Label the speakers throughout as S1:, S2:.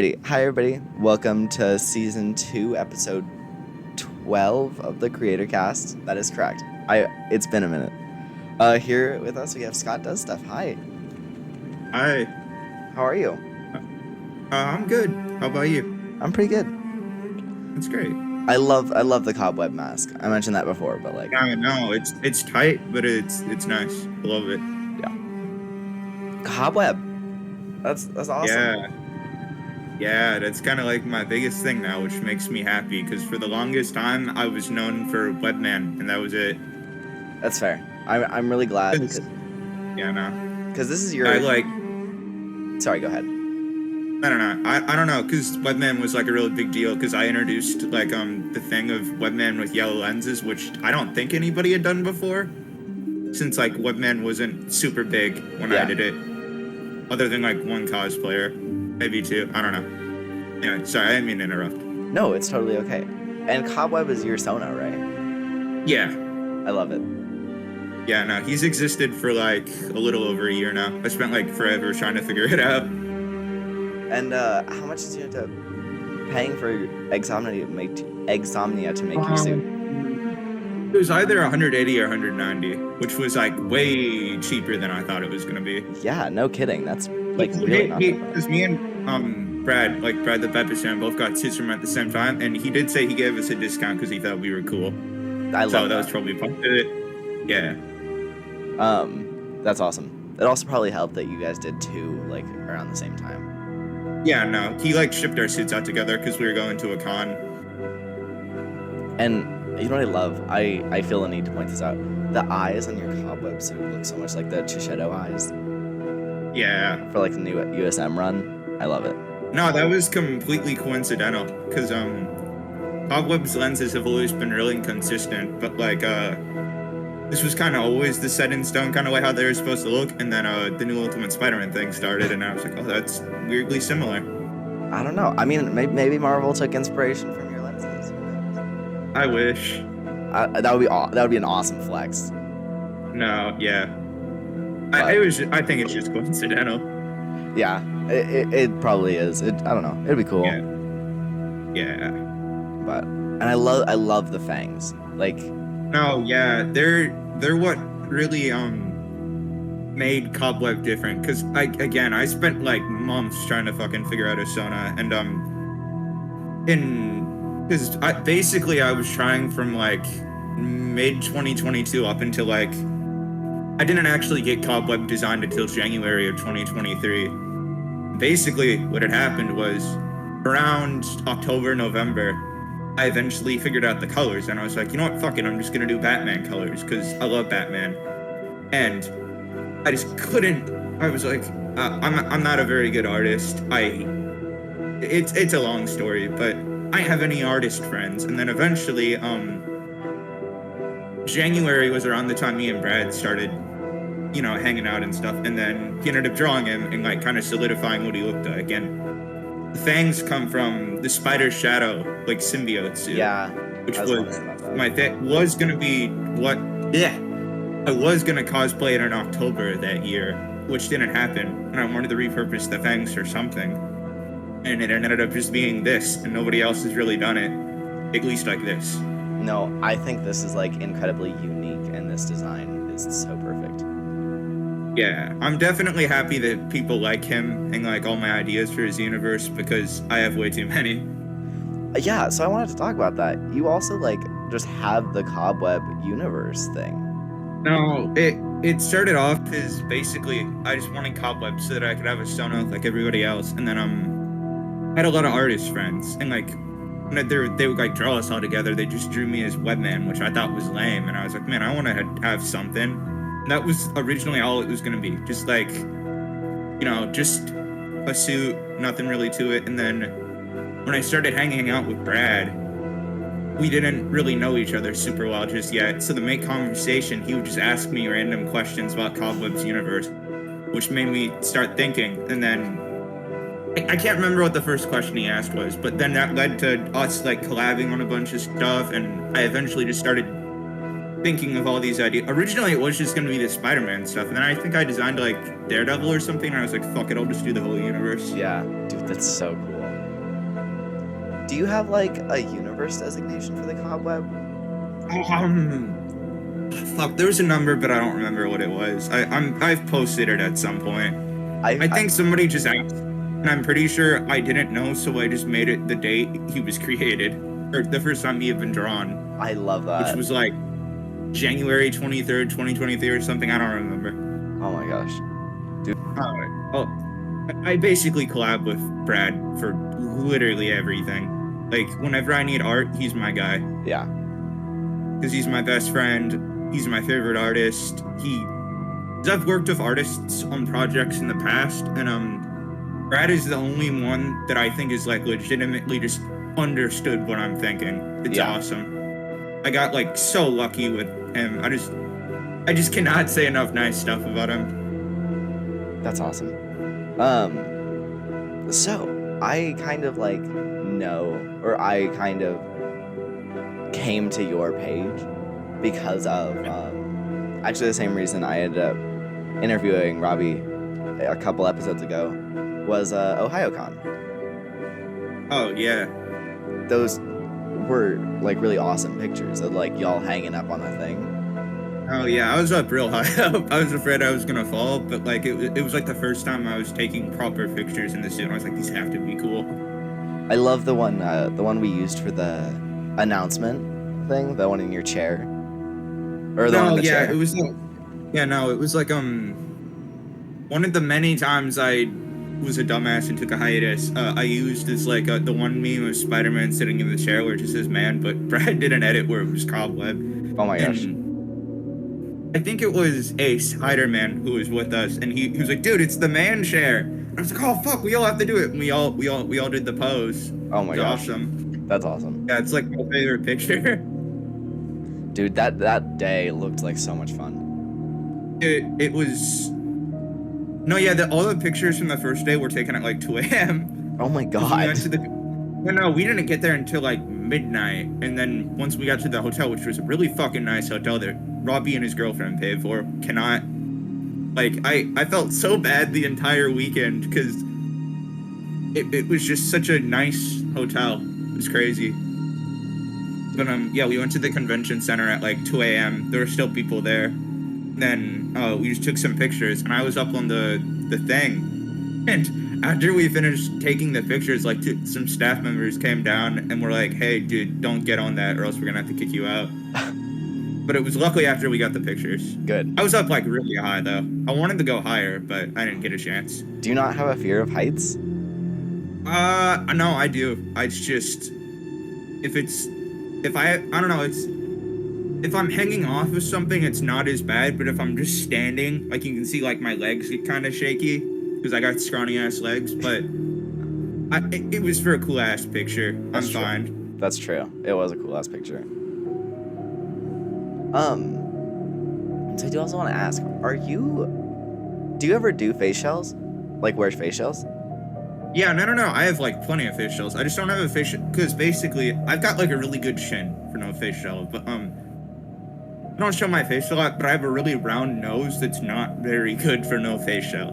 S1: Alrighty, hi everybody. Welcome to season 2, episode 12 of the Creatorcast. That is correct. It's been a minute. Here with us we have SchottDoesStuff. Hi.
S2: Hi.
S1: How are you?
S2: I'm good. How about you?
S1: I'm pretty good.
S2: That's great.
S1: I love the COBWEB mask. I mentioned that before, but like.
S2: I know it's tight, but it's nice. I love it.
S1: Yeah. COBWEB. That's awesome.
S2: Yeah, that's kind of like my biggest thing now, which makes me happy because for the longest time I was known for Webman, and that was it.
S1: That's fair. I'm really glad. Because this is your. Sorry, go ahead.
S2: I don't know, because Webman was like a really big deal because I introduced like the thing of Webman with yellow lenses, which I don't think anybody had done before, since like Webman wasn't super big when I did it, other than like one cosplayer, maybe two. I don't know. Anyway, sorry, I didn't mean to interrupt.
S1: No, it's totally okay. And COBWEB is your Sona, right?
S2: Yeah.
S1: I love it.
S2: Yeah, no, he's existed for like a little over a year now. I spent like forever trying to figure it out.
S1: And how much did you end up paying for Exomnia to make your suit?
S2: It was either 180 or 190, which was like way cheaper than I thought it was gonna be.
S1: Yeah, no kidding. That's like really not.
S2: Because me and Brad the Pepperson, both got suits from at the same time, and he did say he gave us a discount because he thought we were cool.
S1: I love that.
S2: So that was probably part of it. Yeah.
S1: That's awesome. It also probably helped that you guys did two like around the same time.
S2: Yeah, no, he like shipped our suits out together because we were going to a con.
S1: And you know what I love? I feel the need to point this out. The eyes on your COBWEB suit look so much like the Shishido eyes.
S2: Yeah.
S1: For like the new USM run. I love it.
S2: No, that was completely coincidental because COBWEB's lenses have always been really inconsistent, but like this was kind of always the set in stone kind of way how they were supposed to look, and then the new Ultimate Spider-Man thing started, and I was like, oh, that's weirdly similar.
S1: I don't know. I mean, maybe Marvel took inspiration from your lenses.
S2: I wish.
S1: That would be an awesome flex.
S2: No, yeah. I think it's just coincidental.
S1: Yeah, it probably is. I don't know. It'd be cool.
S2: Yeah.
S1: But I love the fangs. Like.
S2: No, yeah, they're what really made COBWEB different. Cause I spent like months trying to fucking figure out a Sona, and because I was trying from like mid 2022 up until like I didn't actually get COBWEB designed until January of 2023. Basically, what had happened was around October, November, I eventually figured out the colors, and I was like, you know what, fuck it, I'm just gonna do Batman colors, because I love Batman. And I just couldn't, I was like, I'm not a very good artist. It's a long story, but I don't have any artist friends. And then eventually, January was around the time me and Brad started, you know, hanging out and stuff, and then he ended up drawing him and like kind of solidifying what he looked like. And the fangs come from the Spider Shadow, like symbiote suit.
S1: Yeah.
S2: Which was gonna be what? Yeah. I was gonna cosplay it in October that year, which didn't happen, and I wanted to repurpose the fangs or something, and it ended up just being this, and nobody else has really done it, at least like this.
S1: No, I think this is like incredibly unique, and this design is so perfect.
S2: Yeah, I'm definitely happy that people like him and like all my ideas for his universe, because I have way too many.
S1: Yeah, so I wanted to talk about that. You also like just have the COBWEB universe thing.
S2: No, it started off as basically I just wanted COBWEB so that I could have a Sona like everybody else, and then I had a lot of artist friends, and like when they would like draw us all together, they just drew me as Webman, which I thought was lame, and I was like, man, I want to have something. And that was originally all it was going to be, just like, you know, just a suit, nothing really to it. And then when I started hanging out with Brad, we didn't really know each other super well just yet. So to make conversation, he would just ask me random questions about COBWEB's universe, which made me start thinking. And then I can't remember what the first question he asked was, but then that led to us like collabing on a bunch of stuff. And I eventually just started thinking of all these ideas. Originally, it was just going to be the Spider-Man stuff, and then I think I designed like Daredevil or something, and I was like, fuck it, I'll just do the whole universe.
S1: Yeah, dude, that's so cool. Do you have like a universe designation for the cobweb?
S2: Fuck, there was a number, but I don't remember what it was. I've posted it at some point. I think somebody just asked, and I'm pretty sure I didn't know, so I just made it the day he was created, or the first time he had been drawn.
S1: I love that.
S2: Which was like January 23rd, 2023 or something. I don't remember.
S1: Oh my gosh. Dude.
S2: I basically collab with Brad for literally everything. Like, whenever I need art, he's my guy.
S1: Yeah.
S2: Because he's my best friend. He's my favorite artist. I've worked with artists on projects in the past, and Brad is the only one that I think is like legitimately just understood what I'm thinking. It's awesome. I got like so lucky with him. I just cannot say enough nice stuff about him.
S1: That's awesome. So I kind of like I kind of came to your page because of actually the same reason I ended up interviewing Robbie a couple episodes ago was OhioCon.
S2: Oh yeah.
S1: Those were like really awesome pictures of like y'all hanging up on the thing.
S2: Oh yeah, I was up real high up. I was afraid I was gonna fall, but like it was like the first time I was taking proper pictures in the suit. I was like, these have to be cool.
S1: I love the one we used for the announcement thing, the one in your chair, or the one in the chair.
S2: It was like, it was like one of the many times I was a dumbass and took a hiatus. I used this like the one meme of Spider-Man sitting in the chair where it just says "man," but Brad did an edit where it was COBWEB.
S1: Oh my gosh.
S2: I think it was a Spider-Man who was with us, and he was like, "Dude, it's the man chair." And I was like, "Oh fuck, we all have to do it." And we all did the pose.
S1: Oh my gosh.
S2: Awesome.
S1: That's awesome.
S2: Yeah, it's like my favorite picture.
S1: Dude, that day looked like so much fun.
S2: It was. No, yeah, all the pictures from the first day were taken at like 2 a.m.
S1: Oh my god.
S2: We didn't get there until like midnight, and then once we got to the hotel, which was a really fucking nice hotel that Robbie and his girlfriend paid for, I felt so bad the entire weekend because it was just such a nice hotel. It was crazy. But we went to the convention center at like 2 a.m. There were still people there. Then we just took some pictures, and I was up on the thing. And after we finished taking the pictures, like some staff members came down and were like, "Hey, dude, don't get on that, or else we're gonna have to kick you out." But it was luckily after we got the pictures.
S1: Good.
S2: I was up like really high though. I wanted to go higher, but I didn't get a chance.
S1: Do you not have a fear of heights?
S2: No, I do. It's just if I'm hanging off of something, it's not as bad. But if I'm just standing, like you can see, like my legs get kind of shaky because I got scrawny ass legs. But it was for a cool ass picture. I'm fine.
S1: That's true. It was a cool ass picture. So I do also want to ask, do you ever do face shells? Like wear face shells?
S2: Yeah, no. I have like plenty of face shells. I just don't have a face shell because basically I've got like a really good chin for no face shell. But I don't show my face a lot, but I have a really round nose that's not very good for no face shell.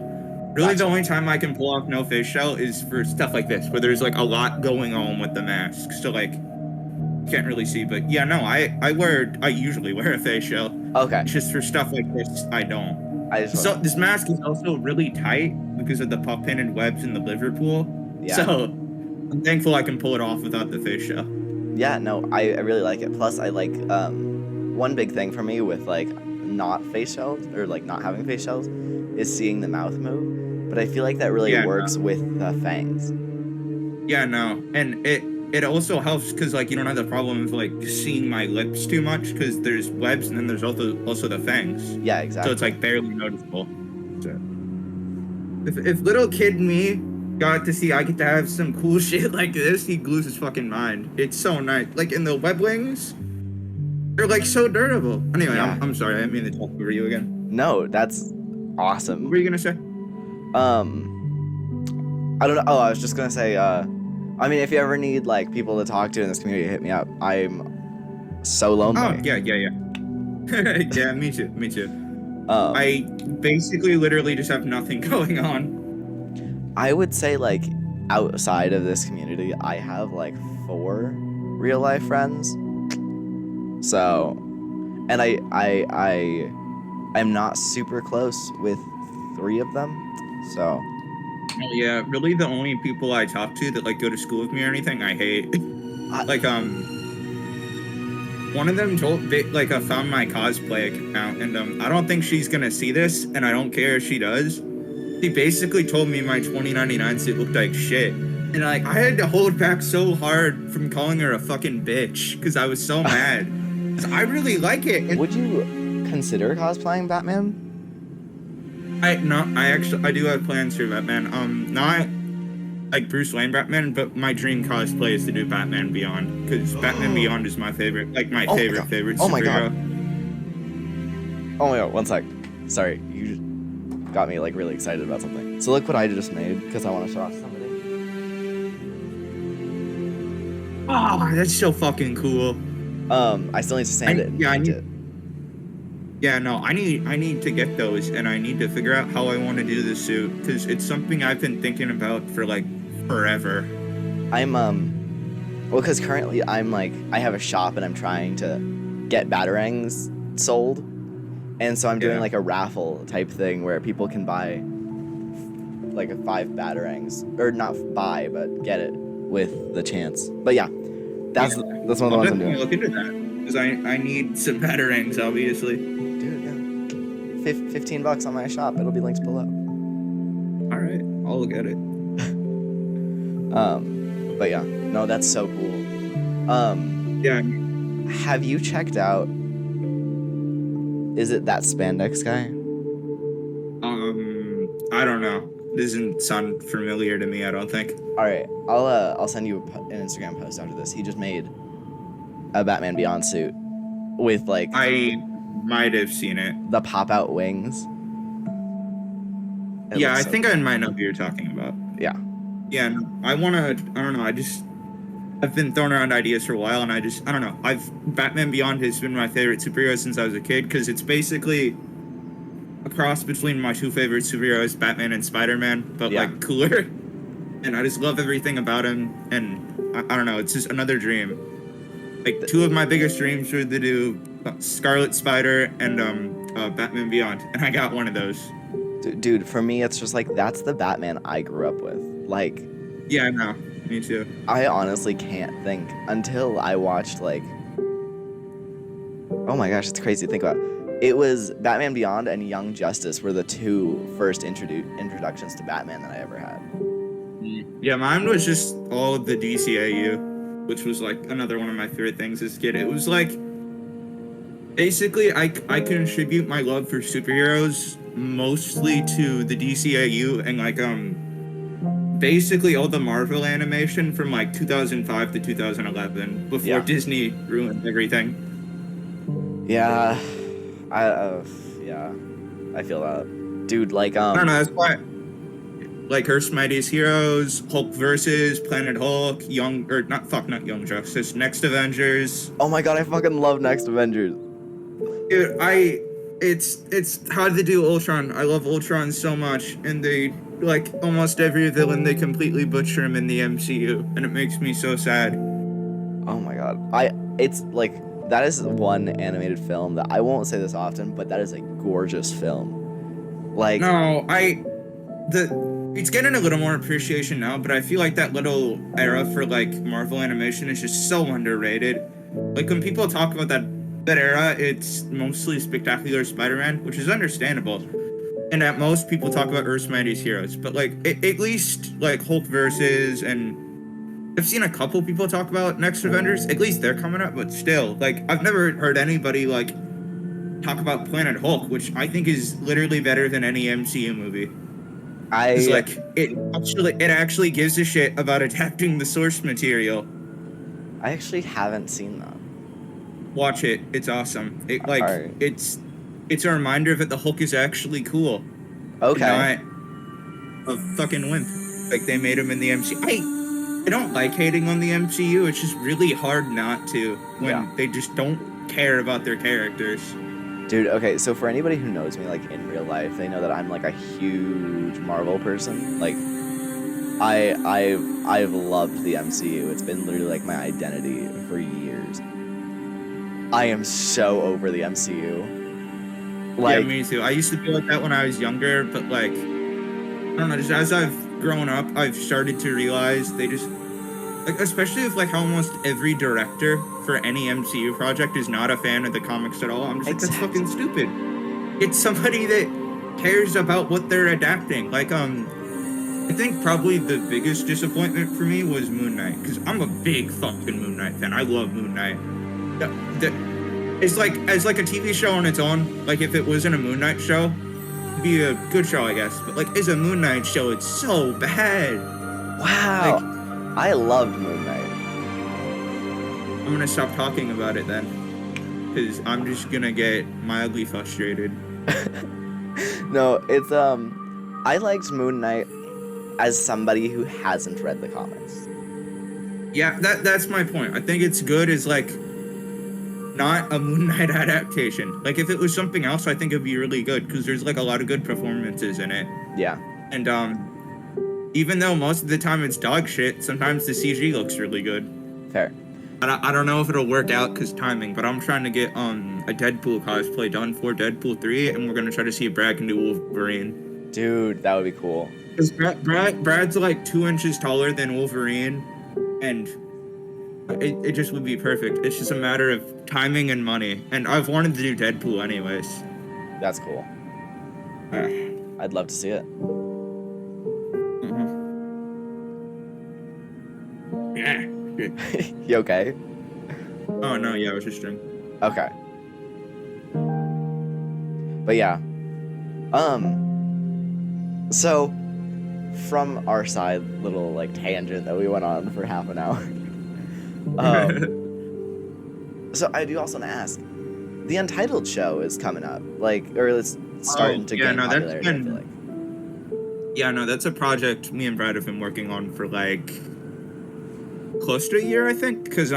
S2: Really, the only time I can pull off no face shell is for stuff like this, where there's like a lot going on with the mask. So like, you can't really see. But yeah, no, I usually wear a face shell.
S1: Okay.
S2: It's just for stuff like this, I don't. This mask is also really tight because of the puff pin and webs in the Liverpool. Yeah. So I'm thankful I can pull it off without the face shell.
S1: Yeah, no, I really like it. Plus, I like one big thing for me with like not face shells or like not having face shells is seeing the mouth move. But I feel like that really works with fangs.
S2: Yeah, no, and it also helps because like you don't have the problem of like seeing my lips too much because there's webs and then there's also the fangs.
S1: Yeah, exactly.
S2: So it's like barely noticeable. So if little kid me got to see I get to have some cool shit like this, he glues his fucking mind. It's so nice. Like in the web wings, they're like so durable. Anyway, yeah. I'm sorry, I didn't mean to talk over you again.
S1: No, that's awesome.
S2: What were you gonna say?
S1: I don't know. Oh, I was just gonna say, I mean, if you ever need like people to talk to in this community, hit me up. I'm so lonely.
S2: Oh, yeah. Yeah, me too. I basically literally just have nothing going on.
S1: I would say like outside of this community, I have like 4 real life friends. So, and I'm not super close with 3 of them. So.
S2: Oh, yeah, really the only people I talk to that like go to school with me or anything, I hate. Like one of them found my cosplay account, and I don't think she's gonna see this, and I don't care if she does. She basically told me my 2099 suit looked like shit, and like I had to hold back so hard from calling her a fucking bitch because I was so mad. 'Cause I really like it.
S1: Would you consider cosplaying Batman?
S2: I do have plans for Batman. Not like Bruce Wayne Batman, but my dream cosplay is to do Batman Beyond, because Batman Beyond is my favorite, like my favorite superhero.
S1: Oh my god. Oh my god, one sec. Sorry, you got me like really excited about something. So look what I just made, because I want to show off to somebody.
S2: Oh, that's so fucking cool.
S1: I still need to sand it and paint it.
S2: Yeah, no, I need to get those, and I need to figure out how I want to do the suit, because it's something I've been thinking about for like forever.
S1: I'm well, because currently I'm like, I have a shop and I'm trying to get Batarangs sold, and so I'm doing like a raffle type thing where people can buy like 5 Batarangs, or not buy, but get it with the chance. But yeah, that's one of the ones I'm doing.
S2: Look into that, because I need some Batarangs, obviously.
S1: Dude, yeah. $15 on my shop. It'll be linked below.
S2: All right, I'll look at it.
S1: But yeah, no, that's so cool.
S2: Yeah.
S1: Have you checked out? Is it that spandex guy?
S2: I don't know. It doesn't sound familiar to me, I don't think.
S1: All right, I'll send you an Instagram post after this. He just made a Batman Beyond suit with like.
S2: I might have seen it.
S1: The pop-out wings.
S2: Yeah, I think I might know who you're talking about.
S1: Yeah.
S2: Yeah, no, I don't know, I've been throwing around ideas for a while, and I don't know. Batman Beyond has been my favorite superhero since I was a kid, because it's basically a cross between my 2 favorite superheroes, Batman and Spider-Man, but like cooler. And I just love everything about him, and I don't know, it's just another dream. Like 2 of my biggest dreams were to do Scarlet Spider and Batman Beyond, and I got one of those.
S1: Dude, for me, it's just like that's the Batman I grew up with. Like,
S2: yeah, no, me too.
S1: I honestly can't think until I watched like. Oh my gosh, it's crazy to think about. It was Batman Beyond and Young Justice were the 2 first introductions to Batman that I ever had.
S2: Yeah, mine was just all of the DCAU, which was like another one of my favorite things as a kid. It was like. Basically, I contribute my love for superheroes mostly to the DCAU and like basically all the Marvel animation from like 2005 to 2011 before Disney ruined everything.
S1: Yeah, I feel that, dude. Like
S2: I don't know. That's why. Like Earth's Mightiest Heroes, Hulk versus Planet Hulk, not Young Justice, Next Avengers.
S1: Oh my god, I fucking love Next Avengers.
S2: Dude, it's hard to do Ultron. I love Ultron so much, and they, like, almost every villain, they completely butcher him in the MCU, and it makes me so sad.
S1: Oh my god. It's, like, that is one animated film that, I won't say this often, but that is a gorgeous film. Like...
S2: No, it's getting a little more appreciation now, but I feel like that little era for, like, Marvel animation is just so underrated. Like, when people talk about that era, it's mostly Spectacular Spider-Man, which is understandable. And at most, people talk about Earth's Mightiest Heroes. But, like, at least, like, Hulk versus, and I've seen a couple people talk about Next Avengers. At least they're coming up, but still. Like, I've never heard anybody, like, talk about Planet Hulk, which I think is literally better than any MCU movie. It's like, it actually gives a shit about adapting the source material.
S1: I actually haven't seen that.
S2: Watch it. It's awesome. It's a reminder that the Hulk is actually cool.
S1: Okay.
S2: Not a fucking wimp. Like they made him in the MCU. I don't like hating on the MCU. It's just really hard not to when they just don't care about their characters.
S1: Dude, okay, so for anybody who knows me, like, in real life, they know that I'm, like, a huge Marvel person. Like, I've loved the MCU. It's been literally like my identity for years. I am so over the MCU. Like,
S2: yeah, me too. I used to be like that when I was younger, but like, I don't know, just as I've grown up, I've started to realize they just, like, especially if like how almost every director for any MCU project is not a fan of the comics at all. I'm just like, that's fucking stupid. It's somebody that cares about what they're adapting. Like, I think probably the biggest disappointment for me was Moon Knight, because I'm a big fucking Moon Knight fan. I love Moon Knight. It's like, as like a TV show on its own, like if it wasn't a Moon Knight show, it'd be a good show, I guess. But like, as a Moon Knight show, it's so bad.
S1: wow.
S2: Like,
S1: I loved Moon Knight.
S2: I'm gonna stop talking about it then, because I'm just gonna get mildly frustrated.
S1: No, it's I liked Moon Knight as somebody who hasn't read the comics.
S2: Yeah, that's my point. I think it's good as like not a Moon Knight adaptation. Like if it was something else, I think it'd be really good because there's like a lot of good performances in it.
S1: Yeah.
S2: And even though most of the time it's dog shit, sometimes the CG looks really good.
S1: Fair.
S2: I don't know if it'll work out because timing, but I'm trying to get a Deadpool cosplay done for Deadpool 3, and we're gonna try to see if Brad can do Wolverine.
S1: Dude, that would be cool.
S2: Because Brad's like 2 inches taller than Wolverine, and it just would be perfect. It's just a matter of timing and money, and I've wanted to do Deadpool anyways.
S1: That's cool. I'd love to see it.
S2: Yeah.
S1: You okay?
S2: Oh no, yeah, I was just drinking.
S1: Okay. But yeah. So from our side little like tangent that we went on for half an hour. So I do also want to ask, the Untitled show is coming up, like, or it's starting to gain popularity. I feel like.
S2: Yeah, no, that's a project me and Brad have been working on for like close to a year, I think, because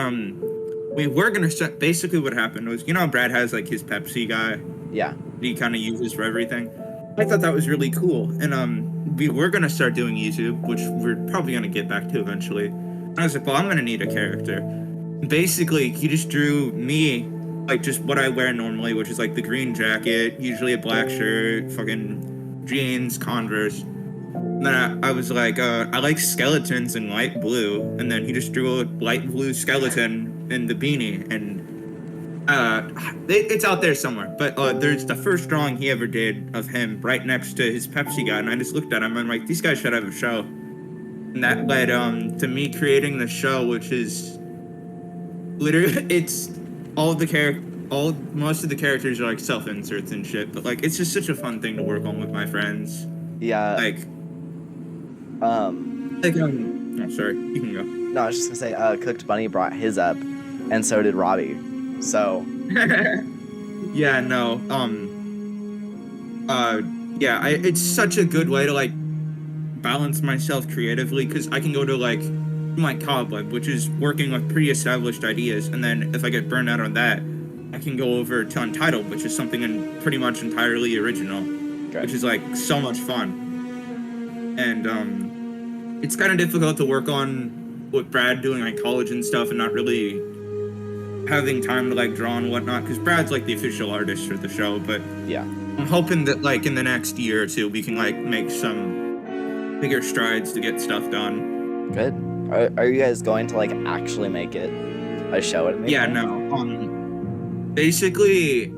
S2: we were gonna start. Basically, what happened was, you know, Brad has like his Pepsi guy.
S1: Yeah.
S2: He kind of uses for everything. I thought that was really cool, and we were gonna start doing YouTube, which we're probably gonna get back to eventually. And I was like, well, I'm gonna need a character. Basically, he just drew me, like just what I wear normally, which is like the green jacket, usually a black shirt, fucking jeans, Converse. And then I was like, I like skeletons in light blue, and then he just drew a light blue skeleton in the beanie, and it's out there somewhere. But there's the first drawing he ever did of him right next to his Pepsi guy, and I just looked at him and I'm like, these guys should have a show. And that led to me creating the show, which is literally, it's most of the characters are like self-inserts and shit, but like it's just such a fun thing to work on with my friends.
S1: Yeah.
S2: Oh, sorry, you can go.
S1: No, I was just gonna say, Cooked Bunny brought his up, and so did Robbie. So.
S2: Yeah, no. Yeah, it's such a good way to like balance myself creatively, because I can go to like my COBWEB, which is working with pre-established ideas, and then if I get burned out on that, I can go over to Untitled, which is something pretty much entirely original, which is like so much fun. And it's kind of difficult to work on with Brad doing like college and stuff and not really having time to like draw and whatnot, because Brad's like the official artist for the show. But
S1: yeah,
S2: I'm hoping that like in the next year or two we can like make some bigger strides to get stuff done.
S1: Good. Are you guys going to like actually make it a show at
S2: Yeah, no. Basically,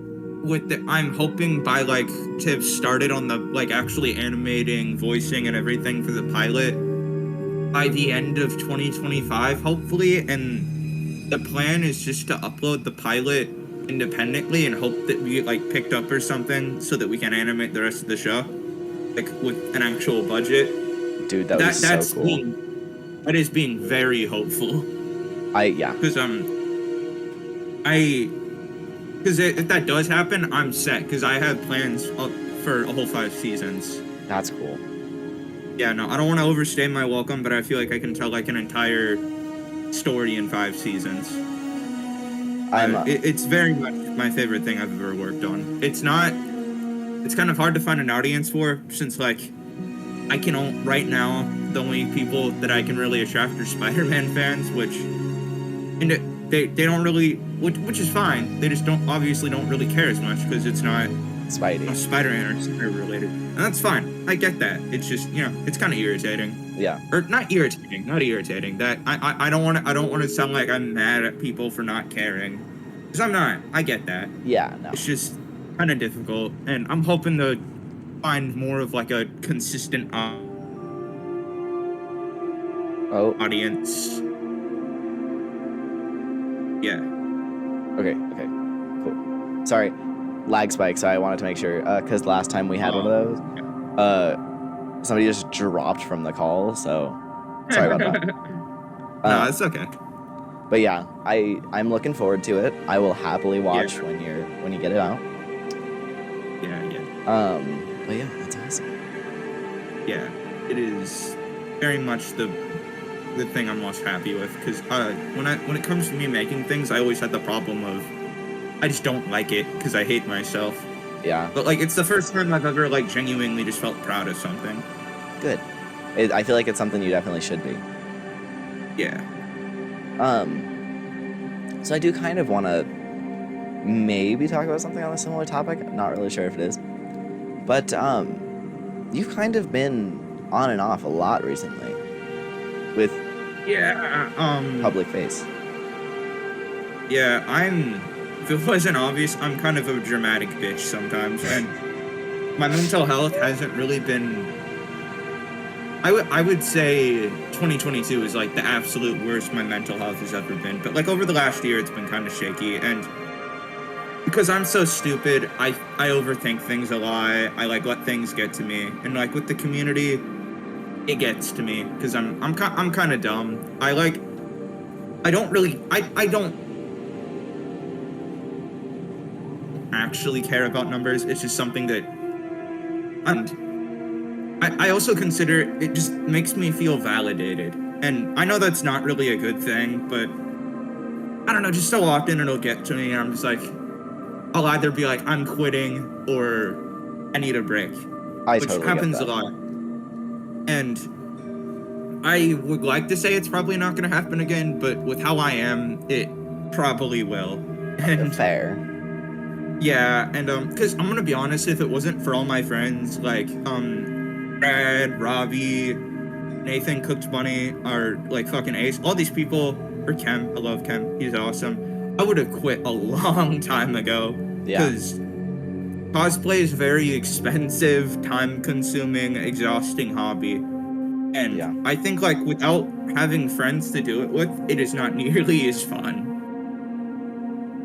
S2: I'm hoping by like to have started on the like actually animating, voicing, and everything for the pilot by the end of 2025, hopefully. And the plan is just to upload the pilot independently and hope that we get like picked up or something so that we can animate the rest of the show, like with an actual budget.
S1: Dude, that's so cool.
S2: That is being very hopeful.
S1: Yeah.
S2: Because if that does happen, I'm set, because I have plans for a whole 5 seasons.
S1: That's cool.
S2: Yeah, no, I don't want to overstay my welcome, but I feel like I can tell like an entire story in 5 seasons. It's very much my favorite thing I've ever worked on. It's kind of hard to find an audience for, since like I can right now, the only people that I can really attract are Spider-Man fans, which, and they don't really, which is fine. They just obviously don't really care as much because it's not
S1: Spidey.
S2: Spider-Man or super related, and that's fine. I get that. It's just, it's kind of irritating.
S1: Yeah.
S2: Or not irritating. That I don't want to sound like I'm mad at people for not caring, because I'm not. I get that.
S1: Yeah. No.
S2: It's just kind of difficult, and I'm hoping to find more of like a consistent audience. Yeah.
S1: Okay. Cool. Sorry. Lag spike, so I wanted to make sure, because last time we had one of those, somebody just dropped from the call, so sorry about that.
S2: No, it's okay.
S1: But yeah, I'm looking forward to it. I will happily watch when you get it out.
S2: Yeah.
S1: But yeah, that's awesome.
S2: Yeah, it is very much the thing I'm most happy with, because when it comes to me making things, I always had the problem of I just don't like it because I hate myself.
S1: Yeah.
S2: But like, it's the first time I've ever like genuinely just felt proud of something.
S1: Good. I feel like it's something you definitely should be.
S2: Yeah.
S1: So I do kind of want to maybe talk about something on a similar topic. I'm not really sure if it is. But you've kind of been on and off a lot recently with public face.
S2: Yeah, if it wasn't obvious, I'm kind of a dramatic bitch sometimes, and my mental health hasn't really been. I would say 2022 is like the absolute worst my mental health has ever been. But like over the last year, it's been kind of shaky, and because I'm so stupid, I overthink things a lot. I like let things get to me, and like with the community, it gets to me because I'm kind of dumb. I don't actually care about numbers. It's just something that I also consider it just makes me feel validated, and I know that's not really a good thing, but I don't know, just so often it'll get to me and I'm just like, I'll either be like, I'm quitting or I need a break, which happens a lot, and I would like to say it's probably not going to happen again, but with how I am, it probably will. And
S1: fair.
S2: Yeah, and because I'm gonna be honest, if it wasn't for all my friends like Brad, Robbie, Nathan, Cooked Bunny, or like fucking Ace, all these people, or Kem, I love Kem, he's awesome, I would have quit a long time ago. Because cosplay is a very expensive, time-consuming, exhausting hobby, and I think like without having friends to do it with, it is not nearly as fun.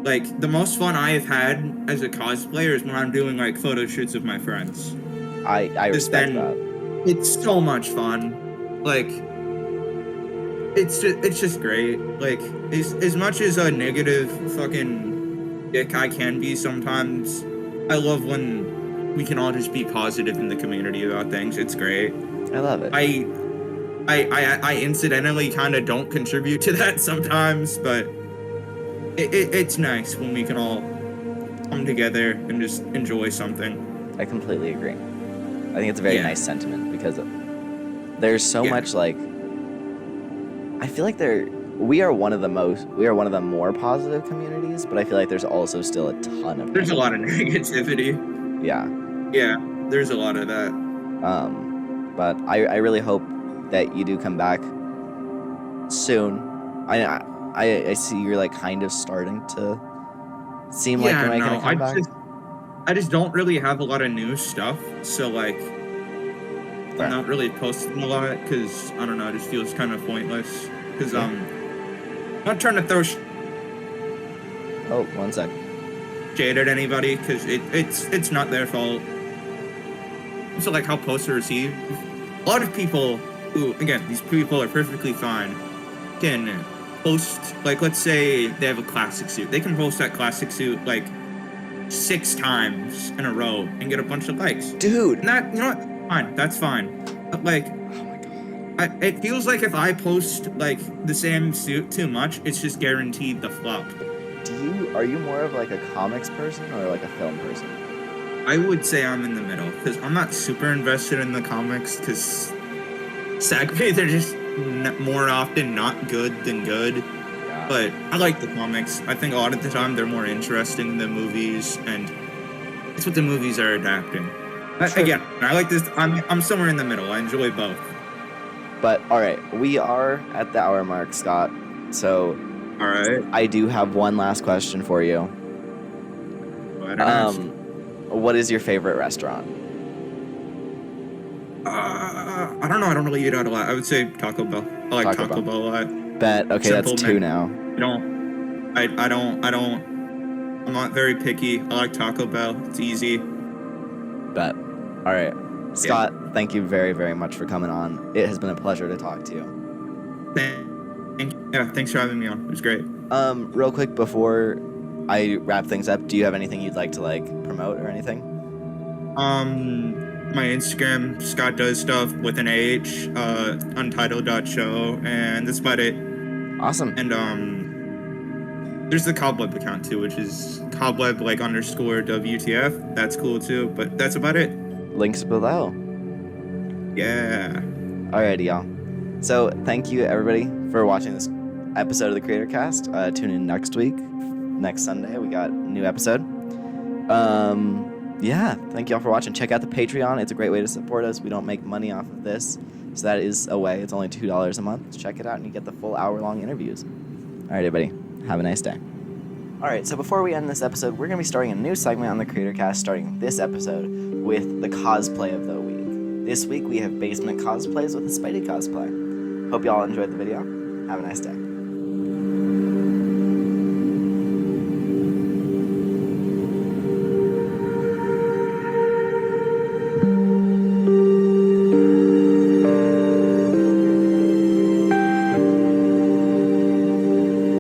S2: Like, the most fun I have had as a cosplayer is when I'm doing, like, photo shoots with my friends.
S1: I respect that.
S2: It's so much fun. Like, it's just great. Like, as much as a negative fucking dick I can be sometimes, I love when we can all just be positive in the community about things. It's great.
S1: I love it.
S2: I incidentally kind of don't contribute to that sometimes, but it's nice when we can all come together and just enjoy something.
S1: I completely agree. I think it's a very nice sentiment because there's so much like, I feel like we are one of the more positive communities, but I feel like there's also still a ton of
S2: a lot of negativity.
S1: Yeah,
S2: there's a lot of that.
S1: But I really hope that you do come back soon. I see you're like kind of starting to seem like you're making a comeback.
S2: I just don't really have a lot of new stuff, so like I'm not really posting a lot because I don't know, it just feels kind of pointless. Because I'm not trying to throw
S1: oh, 1 sec.
S2: Shade at anybody because it's not their fault. So like how posts are received, a lot of people who, again, these people are perfectly fine, can post, like, let's say they have a classic suit. They can post that classic suit, like, 6 times in a row and get a bunch of likes.
S1: Dude.
S2: And that, you know what? Fine. That's fine. But, like, oh my God. It feels like if I post, like, the same suit too much, it's just guaranteed the flop.
S1: Are you more of, like, a comics person or, like, a film person?
S2: I would say I'm in the middle because I'm not super invested in the comics because sadly they're just more often not good than good.
S1: Yeah.
S2: But I like the comics. I think a lot of the time they're more interesting than movies, and it's what the movies are adapting. Again, I like this. I'm somewhere in the middle. I enjoy both.
S1: But all right, we are at the hour mark, Scott. So
S2: All right.
S1: I do have one last question for you. What is your favorite restaurant?
S2: I don't know. I don't really eat out a lot. I would say Taco Bell. I like Taco Bell a lot.
S1: Bet. Okay,
S2: Simple,
S1: that's 2 now.
S2: I'm not very picky. I like Taco Bell. It's easy.
S1: Bet. All right. Scott, thank you very, very much for coming on. It has been a pleasure to talk to you.
S2: Thanks for having me on. It was great.
S1: Real quick before I wrap things up, do you have anything you'd like to promote or anything?
S2: My Instagram, SchottDoesStuff with an AH, untitled.show, and that's about it.
S1: Awesome.
S2: And there's the COBWEB account too, which is COBWEB _WTF. That's cool too, but that's about it.
S1: Links below.
S2: Yeah.
S1: Alrighty, y'all. So thank you everybody for watching this episode of the Creatorcast. Tune in next week. Next Sunday we got a new episode. Yeah, thank y'all for watching. Check out the Patreon. It's a great way to support us. We don't make money off of this, so that is a way. It's only $2 a month. Check it out and you get the full hour-long interviews. Alright everybody, have a nice day. Alright, so before we end this episode, we're going to be starting a new segment on the Creatorcast starting this episode with the cosplay of the week. This week we have basement cosplays with a Spidey cosplay. Hope y'all enjoyed the video. Have a nice day.